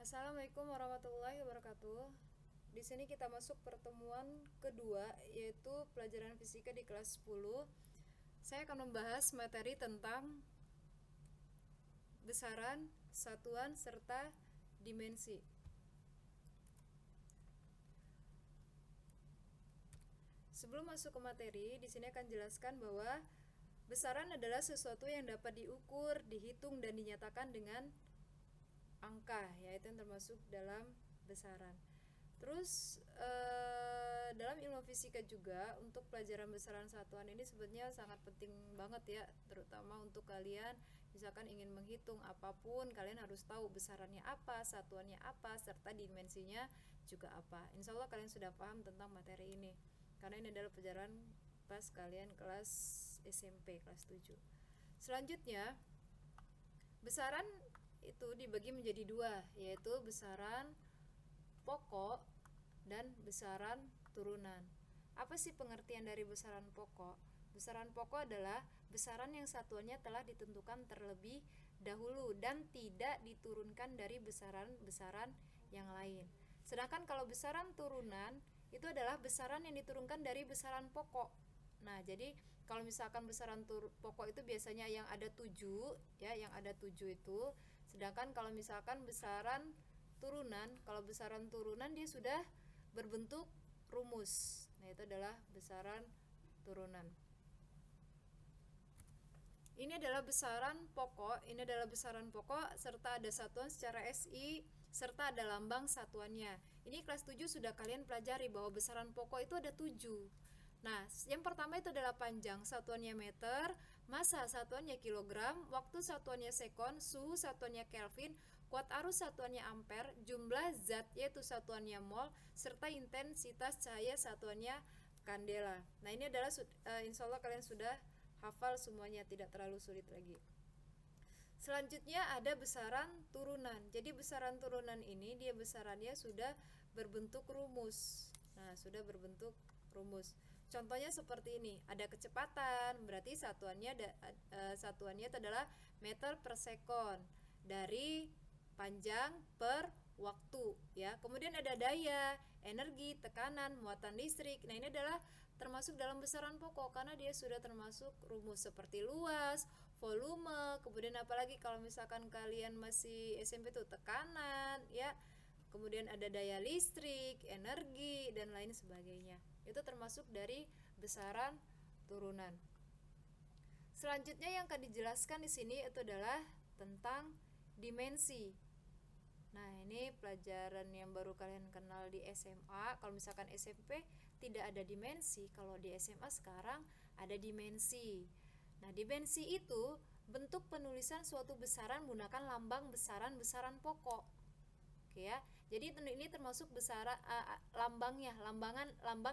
Assalamualaikum warahmatullahi wabarakatuh. Di sini kita masuk pertemuan kedua, yaitu pelajaran fisika di kelas 10. Saya akan membahas materi tentang besaran, satuan, serta dimensi. Sebelum masuk ke materi, di sini akan jelaskan bahwa besaran adalah sesuatu yang dapat diukur, dihitung, dan dinyatakan dengan angka, yaitu yang termasuk dalam besaran. Terus dalam ilmu fisika juga untuk pelajaran besaran satuan ini sebetulnya sangat penting banget ya, terutama untuk kalian misalkan ingin menghitung apapun, kalian harus tahu besarannya apa, satuannya apa, serta dimensinya juga apa. Insya Allah kalian sudah paham tentang materi ini, karena ini adalah pelajaran pas kalian kelas SMP, kelas 7. Selanjutnya, besaran itu dibagi menjadi dua, yaitu besaran pokok dan besaran turunan. Apa sih pengertian dari besaran pokok? Besaran pokok adalah besaran yang satuannya telah ditentukan terlebih dahulu dan tidak diturunkan dari besaran-besaran yang lain. Sedangkan kalau besaran turunan itu adalah besaran yang diturunkan dari besaran pokok. Nah, jadi kalau misalkan besaran pokok itu biasanya yang ada 7 ya, yang ada 7 itu. Sedangkan kalau misalkan kalau besaran turunan dia sudah berbentuk rumus. Nah, itu adalah besaran turunan. Ini adalah besaran pokok serta ada satuan secara SI serta ada lambang satuannya. Ini kelas 7 sudah kalian pelajari bahwa besaran pokok itu ada 7. Nah, yang pertama itu adalah panjang, satuannya meter, massa satuannya kilogram, waktu satuannya sekon, suhu satuannya Kelvin, kuat arus satuannya ampere, jumlah zat yaitu satuannya mol, serta intensitas cahaya satuannya kandela. Nah, ini adalah insya Allah kalian sudah hafal semuanya, tidak terlalu sulit lagi. Selanjutnya ada besaran turunan. Jadi besaran turunan ini dia besarannya sudah berbentuk rumus. Nah, sudah berbentuk rumus. Contohnya seperti ini, ada kecepatan, berarti satuannya itu adalah meter per sekon dari panjang per waktu ya. Kemudian ada daya, energi, tekanan, muatan listrik. Nah, ini adalah termasuk dalam besaran pokok karena dia sudah termasuk rumus seperti luas, volume, kemudian apalagi kalau misalkan kalian masih SMP tuh tekanan ya. Kemudian ada daya listrik, energi, dan lain sebagainya. Itu termasuk dari besaran turunan. Selanjutnya yang akan dijelaskan di sini itu adalah tentang dimensi. Nah, ini pelajaran yang baru kalian kenal di SMA. Kalau misalkan SMP tidak ada dimensi, kalau di SMA sekarang ada dimensi. Nah, dimensi itu bentuk penulisan suatu besaran menggunakan lambang besaran pokok. Oke ya. Jadi ini termasuk lambang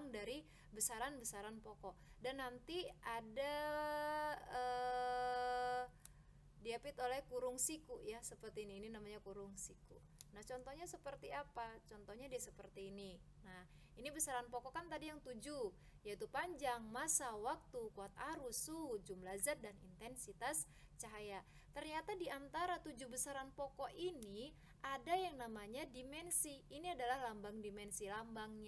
dari besaran pokok. Dan nanti ada diapit oleh kurung siku ya, seperti ini. Ini namanya kurung siku. Nah, contohnya seperti apa? Contohnya dia seperti ini. Nah, ini besaran pokok kan tadi yang 7, yaitu panjang, massa, waktu, kuat arus, suhu, jumlah zat, dan intensitas cahaya. Ternyata di antara 7 besaran pokok ini ada yang namanya dimensi. Ini adalah lambang dimensi, lambang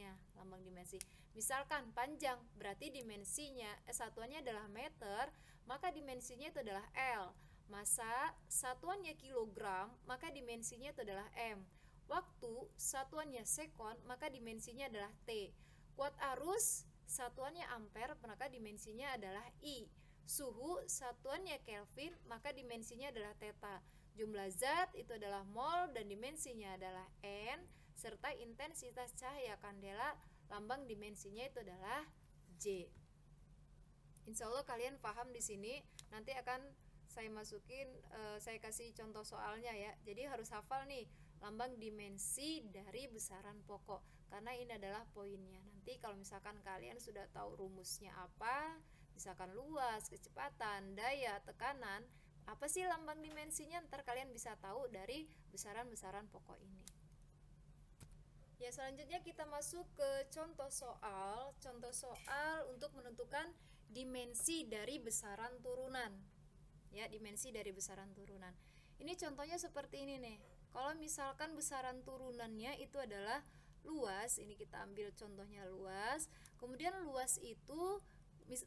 dimensi. Misalkan panjang, berarti dimensinya satuannya adalah meter, maka dimensinya itu adalah L. Massa satuannya kilogram, maka dimensinya itu adalah M. Waktu satuannya sekon, maka dimensinya adalah T. Kuat arus satuannya ampere, maka dimensinya adalah I. Suhu satuannya Kelvin, maka dimensinya adalah theta. Jumlah zat itu adalah mol dan dimensinya adalah N, serta intensitas cahaya kandela lambang dimensinya itu adalah J. Insya Allah kalian paham di sini. Nanti akan saya masukin, saya kasih contoh soalnya ya. Jadi harus hafal nih lambang dimensi dari besaran pokok, karena ini adalah poinnya. Nanti kalau misalkan kalian sudah tahu rumusnya apa, misalkan luas, kecepatan, daya, tekanan, apa sih lambang dimensinya, ntar kalian bisa tahu dari besaran-besaran pokok ini. Ya, selanjutnya kita masuk ke contoh soal. Contoh soal untuk menentukan dimensi dari besaran turunan. Ya, dimensi dari besaran turunan. Ini contohnya seperti ini nih. Kalau misalkan besaran turunannya itu adalah luas, ini kita ambil contohnya luas. Kemudian luas itu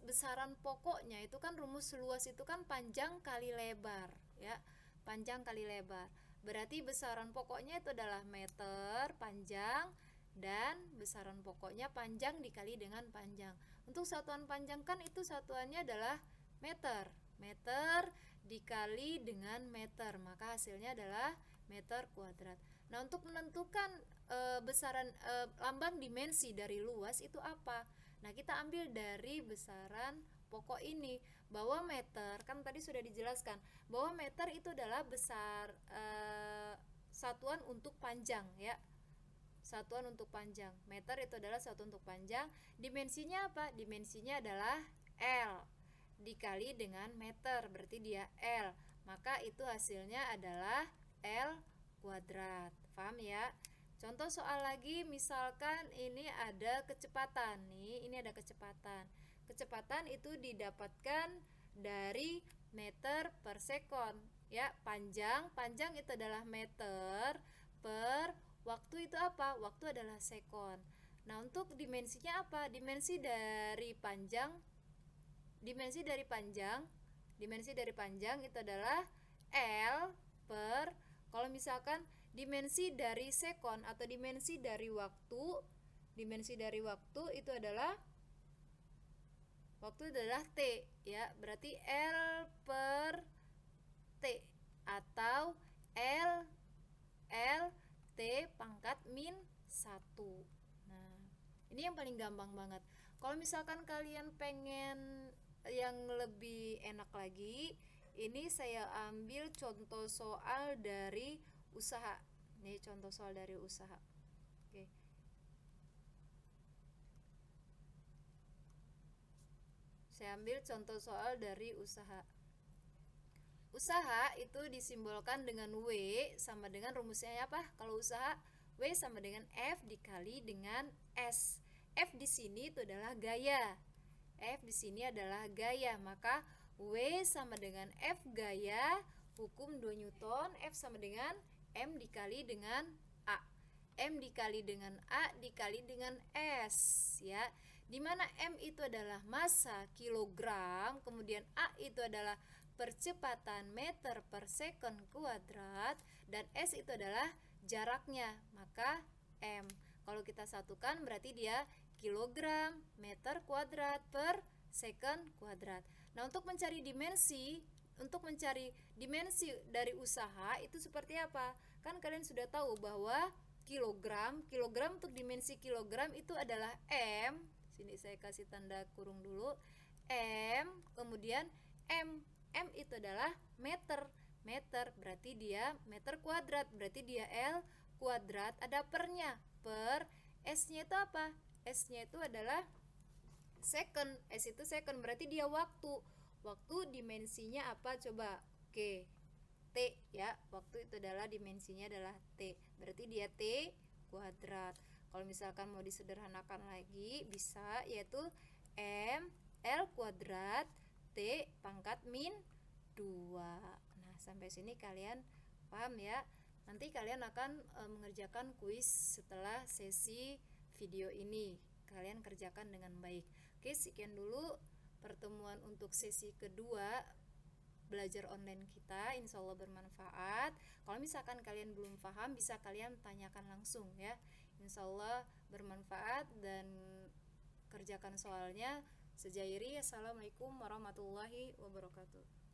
besaran pokoknya itu kan rumus luas itu kan panjang kali lebar ya. Panjang kali lebar. Berarti besaran pokoknya itu adalah meter panjang dan besaran pokoknya panjang dikali dengan panjang. Untuk satuan panjang kan itu satuannya adalah meter. Meter dikali dengan meter, maka hasilnya adalah meter kuadrat. Nah, untuk menentukan besaran lambang dimensi dari luas itu apa? Nah, kita ambil dari besaran pokok ini, bahwa meter kan tadi sudah dijelaskan bahwa meter itu adalah besar satuan untuk panjang ya. Satuan untuk panjang. Meter itu adalah satuan untuk panjang. Dimensinya apa? Dimensinya adalah L dikali dengan meter, berarti dia L. Maka itu hasilnya adalah L kuadrat. Paham ya? Contoh soal lagi, misalkan ini ada kecepatan nih, ini ada kecepatan. Kecepatan itu didapatkan dari meter per sekon ya. Panjang itu adalah meter per waktu itu apa? Waktu adalah sekon. Nah, untuk dimensinya apa? Dimensi dari panjang itu adalah L per, kalau misalkan dimensi dari sekon atau dimensi dari waktu itu adalah T ya. Berarti L per T atau L T pangkat min 1. Nah, ini yang paling gampang banget. Kalau misalkan kalian pengen yang lebih enak lagi, ini saya ambil contoh soal dari usaha. Ini contoh soal dari usaha. Oke. Saya ambil contoh soal dari usaha. Usaha itu disimbolkan dengan W sama dengan rumusnya apa? Kalau usaha W sama dengan F dikali dengan S. F di sini itu adalah gaya. Maka W sama dengan F gaya, hukum 2 Newton, F sama dengan M dikali dengan A. M dikali dengan A dikali dengan S ya. Dimana M itu adalah massa kilogram, kemudian A itu adalah percepatan meter per second kuadrat, dan S itu adalah jaraknya, maka M. Kalau kita satukan berarti dia kilogram meter kuadrat per second kuadrat. Nah, untuk mencari dimensi dari usaha itu seperti apa? Kan kalian sudah tahu bahwa kilogram untuk dimensi kilogram itu adalah M. Sini saya kasih tanda kurung dulu. M, kemudian M itu adalah meter. Berarti dia meter kuadrat, berarti dia L kuadrat, ada pernya, per S-nya itu apa? S-nya itu adalah second. S itu second, berarti dia waktu. Waktu dimensinya apa coba? Oke, T ya. Waktu itu adalah dimensinya adalah T. Berarti dia T kuadrat. Kalau misalkan mau disederhanakan lagi bisa, yaitu M L kuadrat T pangkat min 2. Nah, sampai sini kalian paham ya? Nanti kalian akan mengerjakan kuis setelah sesi video ini. Kalian kerjakan dengan baik. Oke, sekian dulu pertemuan untuk sesi kedua belajar online kita. Insya Allah bermanfaat. Kalau misalkan kalian belum paham, bisa kalian tanyakan langsung ya. Insya Allah bermanfaat dan kerjakan soalnya. Sejairi. Assalamualaikum warahmatullahi wabarakatuh.